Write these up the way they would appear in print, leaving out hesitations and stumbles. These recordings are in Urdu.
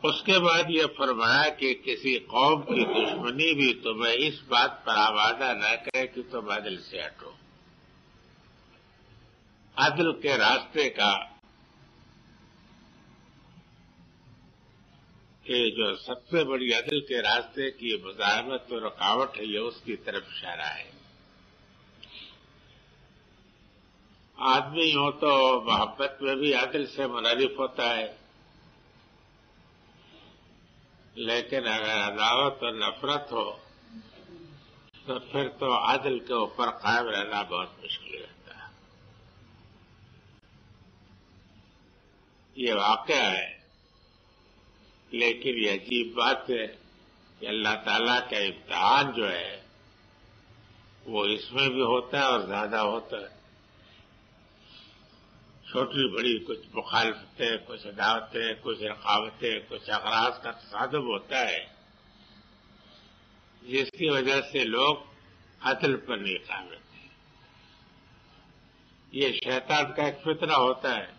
اس کے بعد یہ فرمایا کہ کسی قوم کی دشمنی بھی تمہیں اس بات پر آمادہ نہ کرے کہ تم عدل سے ہٹو. عدل کے راستے کا کہ جو سب سے بڑی عدل کے راستے کی مزاحمت و رکاوٹ ہے، یہ اس کی طرف اشارہ ہے. آدمی ہو تو محبت میں بھی عدل سے منحرف ہوتا ہے، لیکن اگر عداوت اور نفرت ہو تو پھر تو عدل کے اوپر قائم رہنا بہت مشکل رہتا ہے. یہ واقعہ ہے، لیکن یہ عجیب بات ہے کہ اللہ تعالیٰ کا امتحان جو ہے وہ اس میں بھی ہوتا ہے اور زیادہ ہوتا ہے. چھوٹی بڑی کچھ مخالفتیں، کچھ عداوتیں، کچھ رقابتیں، کچھ اغراض کا تصادم ہوتا ہے، جس کی وجہ سے لوگ عدل پر نہیں قائم رہتے. یہ شیطان کا ایک فتنہ ہوتا ہے،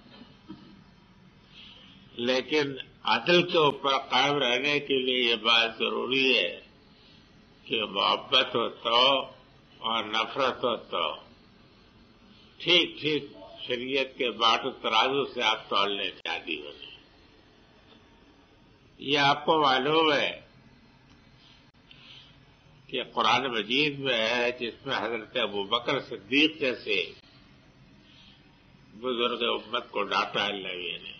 لیکن عدل کے اوپر قائم رہنے کے لیے یہ بات ضروری ہے کہ محبت ہو تو اور نفرت ہو تو ٹھیک ٹھیک شریعت کے باٹ و ترازو سے آپ تولنے کے عادی ہو جائیں. یہ آپ کو معلوم ہے کہ قرآن مجید میں ہے، جس میں حضرت ابوبکر صدیق جیسے بزرگ امت کو ڈانٹا اللہ نے،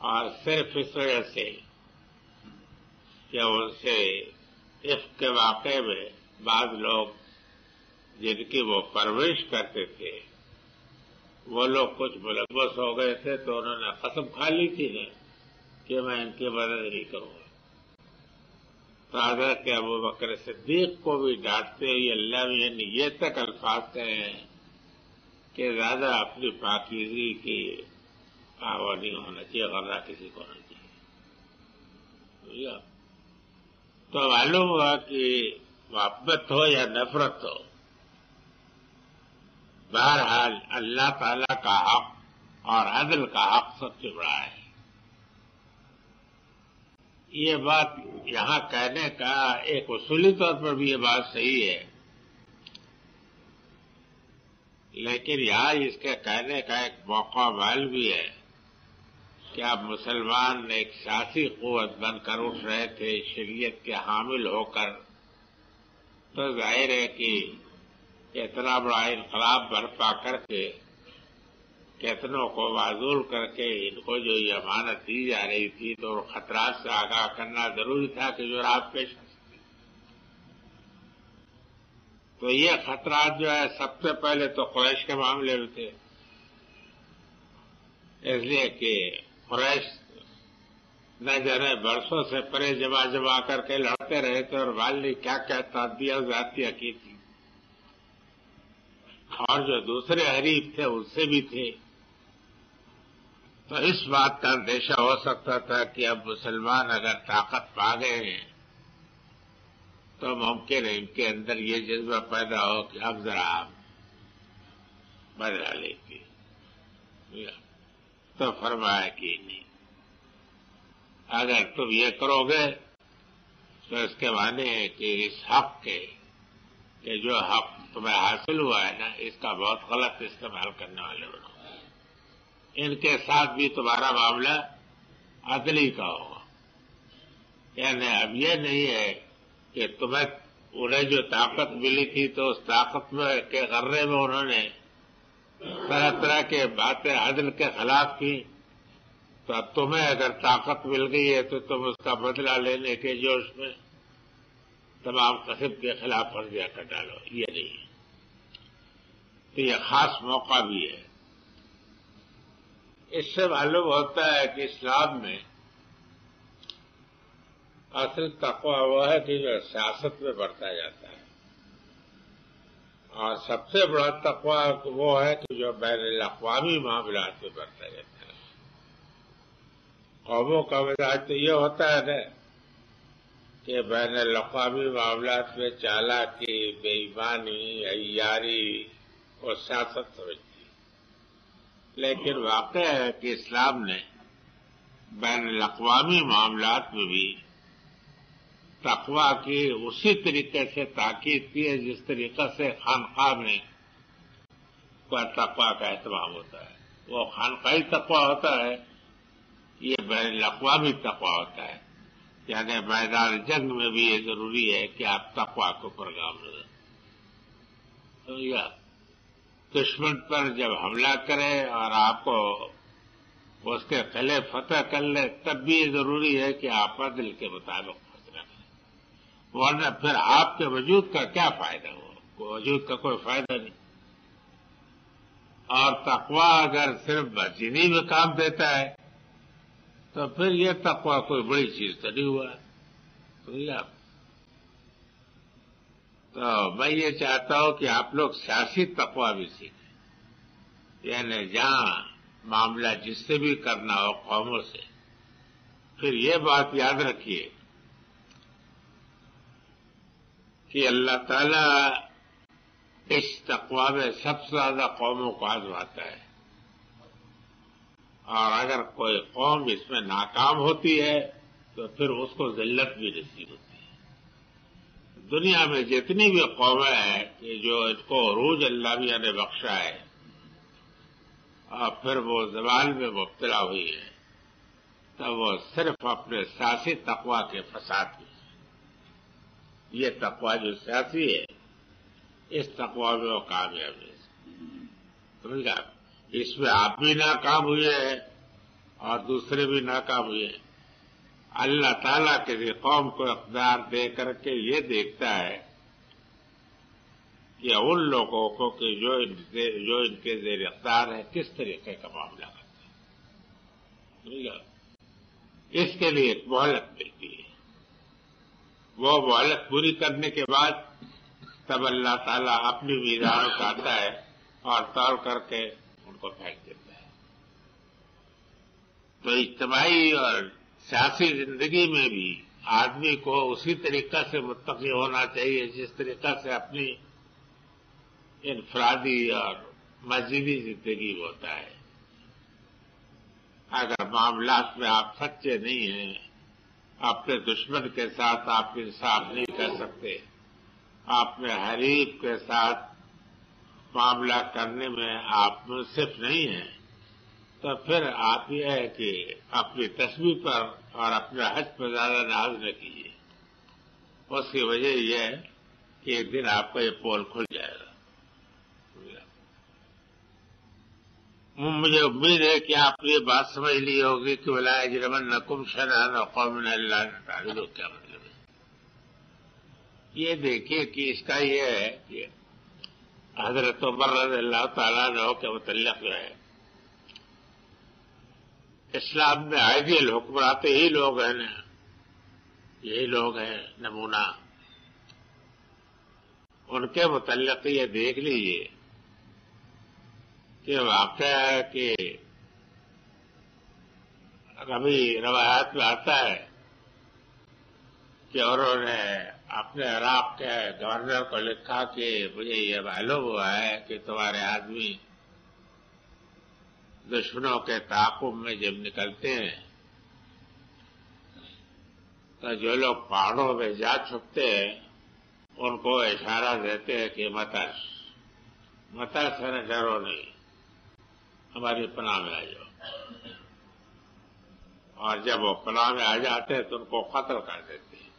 اور صرف اس وجہ سے کہ ان سے عفق کے واقعے میں بعض لوگ جن کی وہ پرورش کرتے تھے وہ لوگ کچھ ملوث ہو گئے تھے، تو انہوں نے قسم کھا لی تھی نا کہ میں ان کی مدد نہیں کروں گا. تو حضرت ابوبکر صدیق کو بھی ڈانٹتے ہوئے اللہ نے یہ تک الفاظ کہے ہیں کہ زیادہ اپنی پاکیزگی کی وہ نہیں ہونا چاہیے، غرض کسی کو نہیں چاہیے. تو معلوم ہوا کہ محبت ہو یا نفرت ہو، بہرحال اللہ تعالی کا حق اور عدل کا حق سب سے بڑا ہے. یہ بات یہاں کہنے کا ایک اصولی طور پر بھی یہ بات صحیح ہے، لیکن یہاں اس کے کہنے کا ایک موقع محل بھی ہے کہ اب مسلمان ایک سیاسی قوت بن کر اٹھ رہے تھے شریعت کے حامل ہو کر، تو ظاہر ہے کہ اتنا بڑا انقلاب برپا کر کے کتنوں کو معذول کر کے ان کو جو یہ امانت دی جا رہی تھی تو خطرات سے آگاہ کرنا ضروری تھا کہ جو راہ پیش آ سکتے. تو یہ خطرات جو ہے سب سے پہلے تو قریش کے معاملے میں تھے، اس لیے کہ قریش نہ جانے برسوں سے پرے جمع کر کے لڑتے رہے تھے اور والدی کیا کیا تعدیہ ذاتیہ کی تھی، اور جو دوسرے حریف تھے ان سے بھی تھے. تو اس بات کا اندیشہ ہو سکتا تھا کہ اب مسلمان اگر طاقت پا گئے ہیں تو ممکن ہے ان کے اندر یہ جذبہ پیدا ہو کہ اب ذرا آپ بدلا لیں گے. تو فرمایا کہ نہیں، اگر تم یہ کرو گے تو اس کے معنی ہے کہ اس حق کے کہ جو حق تمہیں حاصل ہوا ہے نا، اس کا بہت غلط استعمال کرنے والے بنو. ان کے ساتھ بھی تمہارا معاملہ عدلی کا ہوگا. یعنی اب یہ نہیں ہے کہ تمہیں انہیں جو طاقت ملی تھی تو اس طاقت میں کے غرے میں انہوں نے طرح طرح کے باتیں عدل کے خلاف کی، تو اب تمہیں اگر طاقت مل گئی ہے تو تم اس کا بدلہ لینے کے جوش میں تمام قسم کے خلاف ورزیاں کر ڈالو. یہ نہیں ہے. تو یہ خاص موقع بھی ہے. اس سے معلوم ہوتا ہے کہ اسلام میں اصل تقویٰ وہ ہے کہ جو سیاست میں برتا جاتا ہے، اور سب سے بڑا تقویٰ وہ ہے کہ جو بین الاقوامی معاملات میں برتا جاتا ہے. قوموں کا مزاج تو یہ ہوتا ہے نا کہ بین الاقوامی معاملات میں چالاکی، بے ایمانی، عیاری اور سیاست سمجھتی ہے. لیکن واقع ہے کہ اسلام نے بین الاقوامی معاملات میں بھی تقویٰ کی اسی طریقے سے تاکید کی ہے جس طریقے سے خانقاہ میں تقویٰ کا اہتمام ہوتا ہے. وہ خانقاہی تقویٰ ہوتا ہے، یہ بین الاقوامی تقویٰ ہوتا ہے. یعنی میدان جنگ میں بھی یہ ضروری ہے کہ آپ تقویٰ کو پروگرام لیں. دشمن پر جب حملہ کرے اور آپ کو اس کے قلعے فتح کر لے تب بھی یہ ضروری ہے کہ آپ عدل کے مطابق فیصلہ کریں، ورنہ پھر آپ کے وجود کا کیا فائدہ ہو؟ وجود کا کوئی فائدہ نہیں. اور تقویٰ اگر صرف بچینی میں کام دیتا ہے تو پھر یہ تقویٰ کوئی بڑی چیز تو نہیں ہوا. تو میں یہ چاہتا ہوں کہ آپ لوگ سیاسی تقویٰ بھی سیکھیں. یعنی جہاں معاملہ جس سے بھی کرنا ہو قوموں سے، پھر یہ بات یاد رکھیے کہ اللہ تعالیٰ اس تقویٰ میں سب سے زیادہ قوموں کو آزماتا ہے، اور اگر کوئی قوم اس میں ناکام ہوتی ہے تو پھر اس کو ذلت بھی نصیب ہوتی ہے. دنیا میں جتنی بھی قومیں ہیں کہ جو ان کو عروج اللہ بھی نے بخشا ہے اور پھر وہ زوال میں مبتلا ہوئی ہے، تو وہ صرف اپنے سیاسی تقویٰ کے فساد میں. یہ تقویٰ جو سیاسی ہے اس تقویٰ میں وہ کامیاب ہے. سمجھ گئے؟ اس میں آپ بھی ناکام ہوئے ہیں اور دوسرے بھی ناکام ہوئے ہیں. اللہ تعالیٰ کسی قوم کو اقدار دے کر کے یہ دیکھتا ہے کہ ان لوگوں کو کہ جو ان کے زیر اقدار ہے کس طریقے کا معاملہ کرتے ہیں. سمجھ گئے؟ اس کے لیے ایک مہلت ملتی ہے. وہ مہلت پوری کرنے کے بعد تب اللہ تعالیٰ اپنی میزان اٹھاتا ہے اور توڑ کر کے ان کو پھینک دیتا ہے. تو اجتماعی اور سیاسی زندگی میں بھی آدمی کو اسی طریقے سے متقی ہونا چاہیے جس طریقے سے اپنی انفرادی اور مذہبی زندگی میں ہوتا ہے. اگر معاملات میں آپ سچے نہیں ہیں، اپنے دشمن کے ساتھ آپ انصاف نہیں کر سکتے، آپ میں حریف کے ساتھ معاملہ کرنے میں آپ منصف نہیں ہیں، تو پھر آپ یہ ہے کہ اپنی تسبیح پر اور اپنے حج پر زیادہ ناز نہ کیجیے. اس کی وجہ یہ ہے کہ ایک دن آپ کا یہ پول کھل جائے گا. مجھے امید ہے کہ آپ نے یہ بات سمجھ لی ہوگی کہ ولا یجرمنکم شنآن قوم الا ان تعدلوا کیا مطلب ہے. یہ دیکھیے کہ اس کا یہ ہے کہ حضرت عمر رضی اللہ تعالیٰ عنہ کے متعلق جو ہے اسلام میں آئیڈیل حکمرات یہی لوگ ہیں نا، یہی لوگ ہیں نمونہ. ان کے متعلق یہ دیکھ لیجیے کہ واقعہ ہے کہ کبھی روایات میں آتا ہے کہ انہوں نے اپنے عراق کے گورنر کو لکھا کہ مجھے یہ معلوم ہوا ہے کہ تمہارے آدمی دشمنوں کے تعاقب میں جب نکلتے ہیں تو جو لوگ پہاڑوں میں جا چھپتے ہیں ان کو اشارہ دیتے ہیں کہ مت سے نہ ڈرو نہیں، ہماری پناہ میں آ جاؤ. اور جب وہ پناہ میں آ جاتے ہیں تو ان کو قتل کر دیتے ہیں.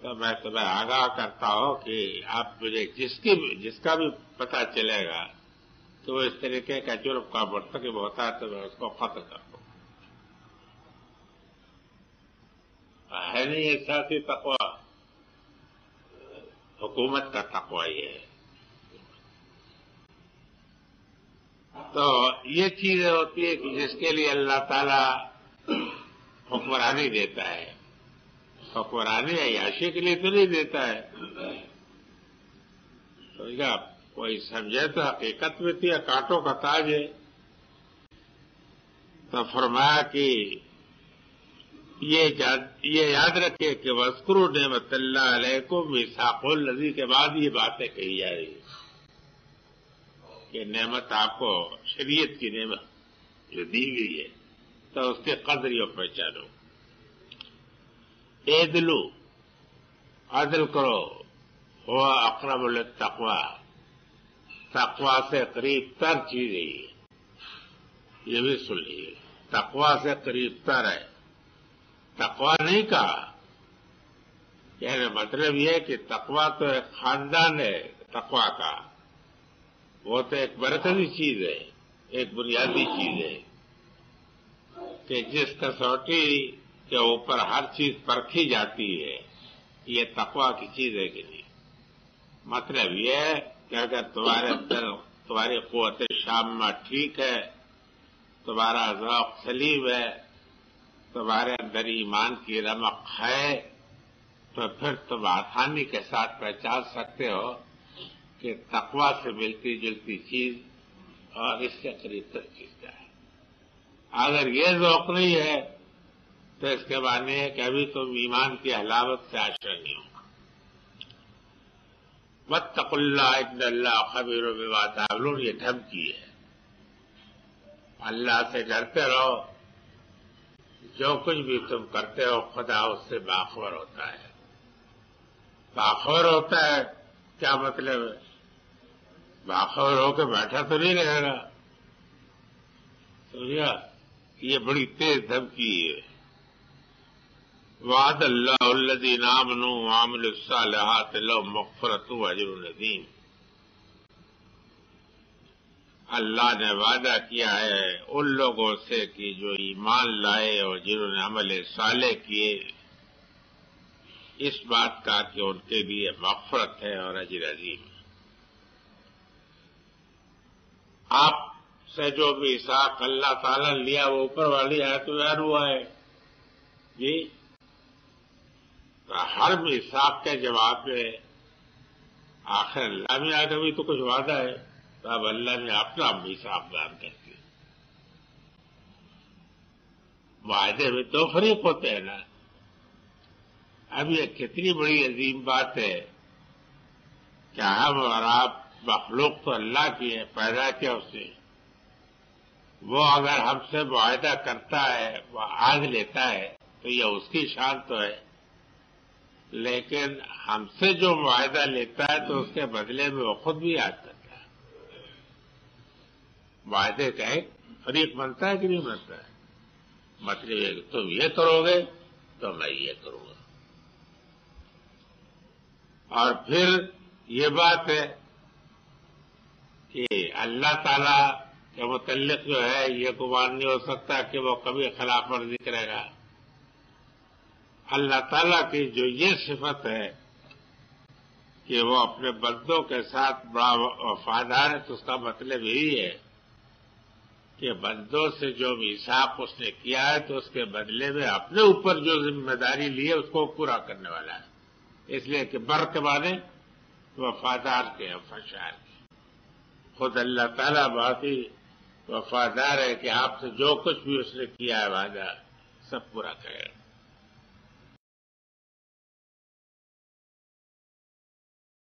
تو میں تمہیں آگاہ کرتا ہوں کہ آپ مجھے جس کا بھی پتہ چلے گا تو وہ اس طریقے کا جرم کا مرتکب ہوتا ہے تو میں اس کو قتل کر دوں. ہے نہیں یہ سیاسی تقویٰ، حکومت کا تقویٰ یہ ہے. تو یہ چیزیں ہوتی ہے کہ جس کے لیے اللہ تعالیٰ حکمرانی دیتا ہے. حکمرانی عیاشی کے لیے تو نہیں دیتا ہے. تو کوئی سمجھے تو حقیقت میں تھی کانٹوں کا تاج ہے. تو فرمایا کہ یہ یاد رکھے کہ وَاذْكُرُوا نِعْمَتَ اللَّهِ عَلَيْكُمْ مِيثَاقُ الَّذِي کے بعد یہ باتیں کہی جا رہی ہیں کہ نعمت آپ کو شریعت کی نعمت جو دی گئی ہے تو اس کی قدر یہ پہچانو. اعدلو، عدل کرو، ہوا اقرب للتقوی، تقوی سے قریب تر چیز ہے یہ بھی سن لیجیے. تقوی سے قریب تر ہے، تقوی نہیں کہا. یعنی مطلب یہ کہ تقوی تو ایک خاندان ہے تقوی کا، وہ تو ایک برکتی چیز ہے، ایک بنیادی چیز ہے کہ جس کسوٹی کے اوپر ہر چیز پرکھی جاتی ہے، یہ تقوی کی چیز ہے کہ نہیں. مطلب یہ ہے کہ اگر تمہارے اندر تمہاری قوت شامہ ٹھیک ہے، تمہارا ذوق سلیم ہے، تمہارے اندر ایمان کی رمق ہے، تو پھر تم آسانی کے ساتھ پہچان سکتے ہو کہ تقوی سے ملتی جلتی چیز اور اس سے قریب تر چیز کیا ہے. اگر یہ ذوق نہیں ہے تو اس کے معنی ہے کہ ابھی تم ایمان کی حلاوت سے آشنا نہیں ہو. واتقوا اللہ ان اللہ خبیر بما تعملون، یہ دھمکی ہے. اللہ سے ڈرتے رہو، جو کچھ بھی تم کرتے ہو خدا اس سے باخبر ہوتا ہے. باخبر ہوتا ہے کیا مطلب ہے؟ باخبر ہو کے بیٹھا تو نہیں رہے گا. سمجھا؟ یہ بڑی تیز دھمکی ہے. وعد اللہ الذین آمنوا وعملوا الصالحات لهم مغفرۃ واجر عظیم. اللہ نے وعدہ کیا ہے ان لوگوں سے کہ جو ایمان لائے اور جنہوں نے عمل صالح کیے، اس بات کا کہ ان کے لیے مغفرت ہے اور اجر عظیم. آپ سے جو میثاق اللہ تعالیٰ نے لیا وہ اوپر والی آیت میں بیان ہوا ہے جی. ہر میثاق کے جواب میں آخر اللہ میں آگے بھی تو کچھ وعدہ ہے، تو اب اللہ نے اپنا میثاق بیان کر دیا. معاہدے میں دو فریق ہوتے ہیں نا. اب یہ کتنی بڑی عظیم بات ہے کہ ہم اور آپ مخلوق تو اللہ کی ہے، پیدا کیا اس نے. وہ اگر ہم سے معاہدہ کرتا ہے، وہ آگ لیتا ہے تو یہ اس کی شان تو ہے، لیکن ہم سے جو معاہدہ لیتا ہے تو اس کے بدلے میں وہ خود بھی یاد کرتا ہے. معاہدے کا ایک فریق بنتا ہے کہ نہیں بنتا ہے. مطلب ہے کہ تم یہ کرو گے تو میں یہ کروں گا. اور پھر یہ بات ہے کہ اللہ تعالی کے متعلق جو ہے یہ گمان نہیں ہو سکتا کہ وہ کبھی خلاف ورزی کرے گا. اللہ تعالیٰ کی جو یہ صفت ہے کہ وہ اپنے بندوں کے ساتھ بڑا وفادار ہے، تو اس کا مطلب یہی ہے کہ بندوں سے جو میثاق اس نے کیا ہے تو اس کے بدلے میں اپنے اوپر جو ذمہ داری لی ہے اس کو پورا کرنے والا ہے. اس لیے کہ بر کے معنی وفادار کے وفاشار کے. خود اللہ تعالیٰ بہت ہی وفادار ہے کہ آپ سے جو کچھ بھی اس نے کیا ہے وعدہ سب پورا کرے گا.